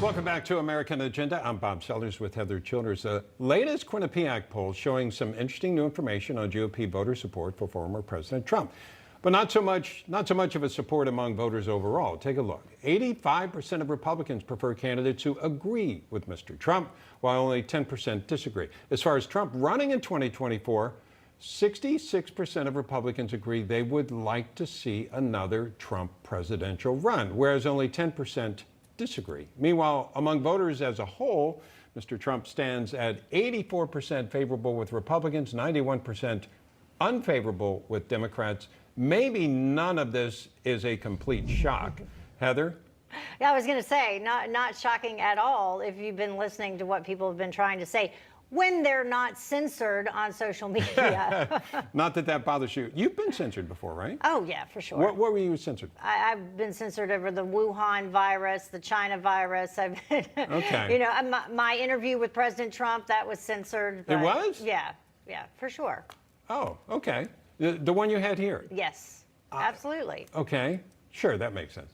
Welcome back to American Agenda. I'm Bob Sellers with Heather Childers. The latest Quinnipiac poll showing some interesting new information on GOP voter support for former President Trump. But not so much of a support among voters overall. Take a look. 85% of Republicans prefer candidates who agree with Mr. Trump, while only 10% disagree. As far as Trump running in 2024, 66% of Republicans agree they would like to see another Trump presidential run, whereas only 10% disagree. Meanwhile, among voters as a whole, Mr. Trump stands at 84% favorable with Republicans, 91% unfavorable with Democrats. Maybe none of this is a complete shock. Heather? Yeah, I was going to say, not shocking at all if you've been listening to what people have been trying to say when they're not censored on social media. Not that bothers you. You've been censored before, right? Oh, yeah, for sure. What were you censored? I've been censored over the Wuhan virus, the China virus. I've been, okay. You know, my interview with President Trump, that was censored. It was? Yeah, for sure. Oh, okay. The one you had here? Yes, absolutely. Okay, sure, that makes sense.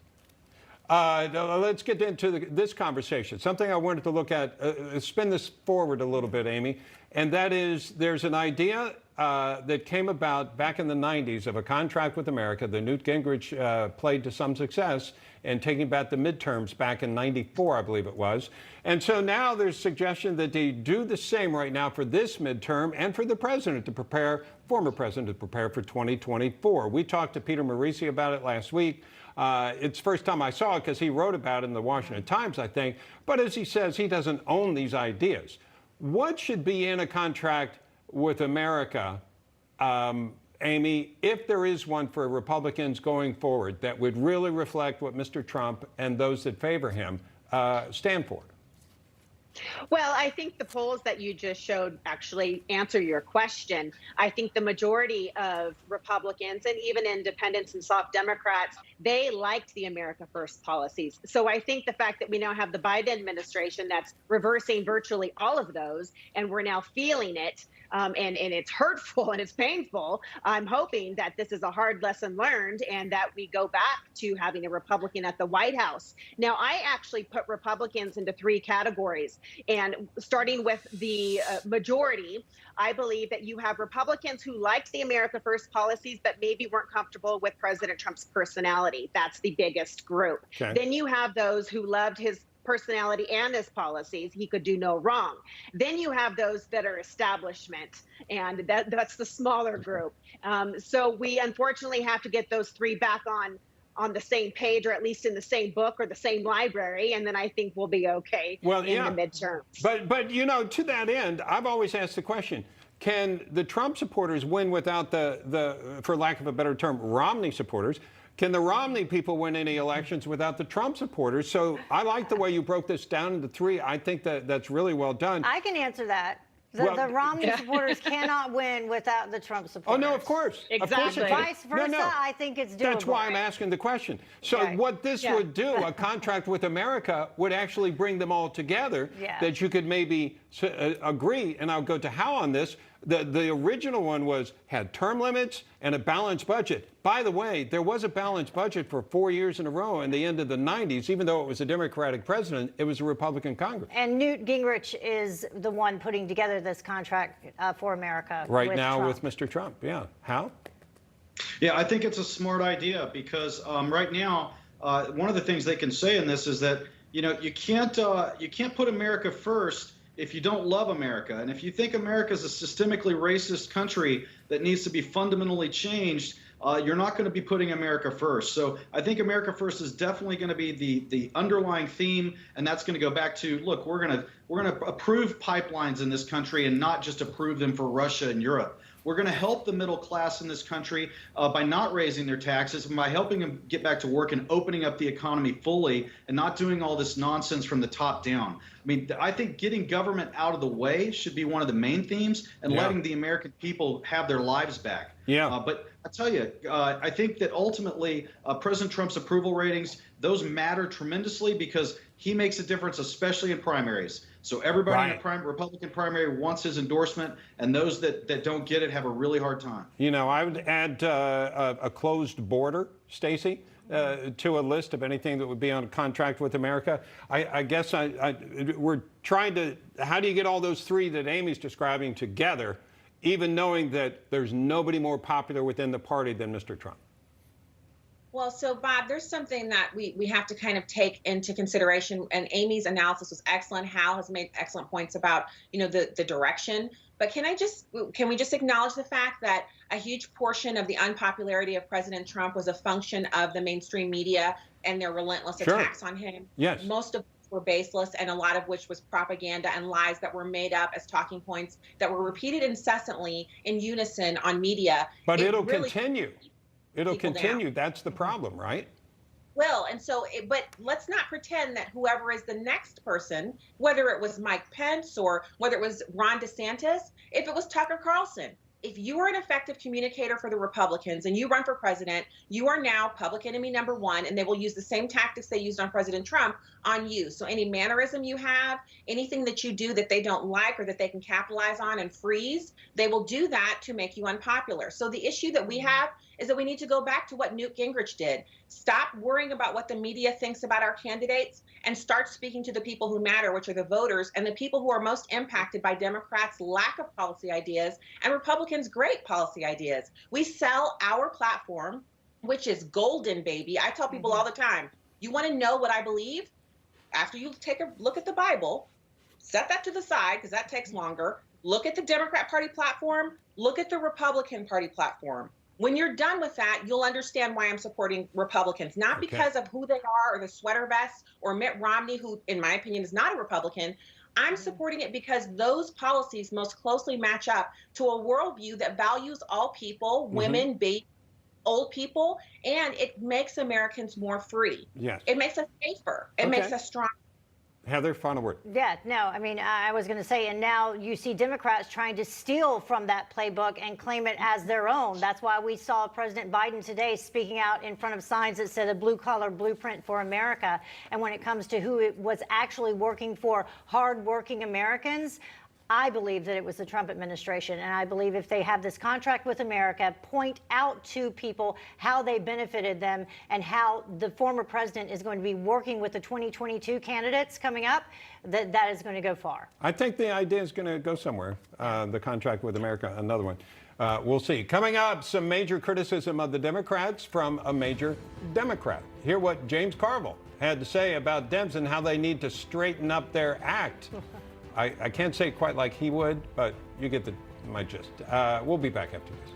Let's get into this conversation. Something I wanted to look at, spin this forward a little bit, Amy, and that is there's an idea that came about back in the 90s of a contract with America that Newt Gingrich played to some success in taking back the midterms back in 94, I believe it was. And so now there's suggestion that they do the same right now for this midterm and for the president to prepare, former president to prepare for 2024. We talked to Peter Morici about it last week. It's the first time I saw it because he wrote about it in the Washington Times, I think. But as he says, he doesn't own these ideas. What should be in a contract with America, Amy, if there is one for Republicans going forward that would really reflect what Mr. Trump and those that favor him stand for? Well, I think the polls that you just showed actually answer your question. I think the majority of Republicans and even independents and soft Democrats, they liked the America First policies. So I think the fact that we now have the Biden administration that's reversing virtually all of those, and we're now feeling it, and it's hurtful and it's painful. I'm hoping that this is a hard lesson learned and that we go back to having a Republican at the White House. Now, I actually put Republicans into three categories. And starting with the majority, I believe that you have Republicans who liked the America First policies, but maybe weren't comfortable with President Trump's personality. That's the biggest group. Okay. Then you have those who loved his personality and his policies. He could do no wrong. Then you have those that are establishment, and that's the smaller group. So we unfortunately have to get those three back on the same page, or at least in the same book or the same library, and then I think we'll be okay in the midterms. But you know, to that end, I've always asked the question, can the Trump supporters win without the for lack of a better term, Romney supporters? Can the Romney people win any elections without the Trump supporters? So I like the way you broke this down into three. I think that's really well done. I can answer that. The Romney supporters cannot win without the Trump supporters. Oh, no, of course. Exactly. Of course Vice versa, no. I think it's doable. That's why I'm asking the question. So what this would do, a contract with America, would actually bring them all together, that you could maybe agree, and I'll go to how on this. The original one had term limits and a balanced budget. By the way, there was a balanced budget for 4 years in a row in the end of the 90s. Even though it was a Democratic president, it was a Republican Congress. And Newt Gingrich is the one putting together this contract for America right now Trump. with Mr. Trump. Yeah. How? Yeah, I think it's a smart idea because right now, one of the things they can say in this is that, you know, you can't put America first if you don't love America. And if you think America is a systemically racist country that needs to be fundamentally changed, you're not going to be putting America first. So I think America first is definitely going to be the underlying theme, and that's going to go back to, look, we're going to approve pipelines in this country and not just approve them for Russia and Europe. We're going to help the middle class in this country by not raising their taxes and by helping them get back to work and opening up the economy fully and not doing all this nonsense from the top down. I mean, I think getting government out of the way should be one of the main themes, and letting the American people have their lives back. Yeah. But I tell you, I think that ultimately President Trump's approval ratings, those matter tremendously because he makes a difference, especially in primaries. So everybody in a Republican primary wants his endorsement, and those that don't get it have a really hard time. You know, I would add a closed border, Stacey. to a list of anything that would be on a contract with America. I guess we're trying to, how do you get all those three that Amy's describing together, even knowing that there's nobody more popular within the party than Mr. Trump? Well, so Bob, there's something that we have to kind of take into consideration, and Amy's analysis was excellent. Hal has made excellent points about, the direction. But can we just acknowledge the fact that a huge portion of the unpopularity of President Trump was a function of the mainstream media and their relentless attacks on him? Yes. Most of which were baseless, and a lot of which was propaganda and lies that were made up as talking points that were repeated incessantly in unison on media. But it'll continue. It'll continue. Down. That's the problem, right? Well, and so, but let's not pretend that whoever is the next person, whether it was Mike Pence or whether it was Ron DeSantis, if it was Tucker Carlson, if you are an effective communicator for the Republicans and you run for president, you are now public enemy number one, and they will use the same tactics they used on President Trump on you. So any mannerism you have, anything that you do that they don't like or that they can capitalize on and freeze, they will do that to make you unpopular. So the issue that we have is that we need to go back to what Newt Gingrich did. Stop worrying about what the media thinks about our candidates and start speaking to the people who matter, which are the voters and the people who are most impacted by Democrats' lack of policy ideas and Republicans' great policy ideas. We sell our platform, which is golden, baby. I tell people all the time, you want to know what I believe? After you take a look at the Bible, set that to the side because that takes longer. Look at the Democrat Party platform. Look at the Republican Party platform. When you're done with that, you'll understand why I'm supporting Republicans, not because of who they are or the sweater vests or Mitt Romney, who, in my opinion, is not a Republican. I'm supporting it because those policies most closely match up to a worldview that values all people, women, babies, old people, and it makes Americans more free. Yes. It makes us safer. It makes us stronger. Heather, final word. Yeah, no, I mean, I was going to say, and now you see Democrats trying to steal from that playbook and claim it as their own. That's why we saw President Biden today speaking out in front of signs that said a blue-collar blueprint for America. And when it comes to who it was actually working for, hard-working Americans, I believe that it was the Trump administration, and I believe if they have this contract with America, point out to people how they benefited them and how the former president is going to be working with the 2022 candidates coming up, that is going to go far. I think the idea is going to go somewhere, the contract with America, another one. We'll see. Coming up, some major criticism of the Democrats from a major Democrat. Hear what James Carville had to say about Dems and how they need to straighten up their act. I can't say it quite like he would, but you get my gist. We'll be back after this.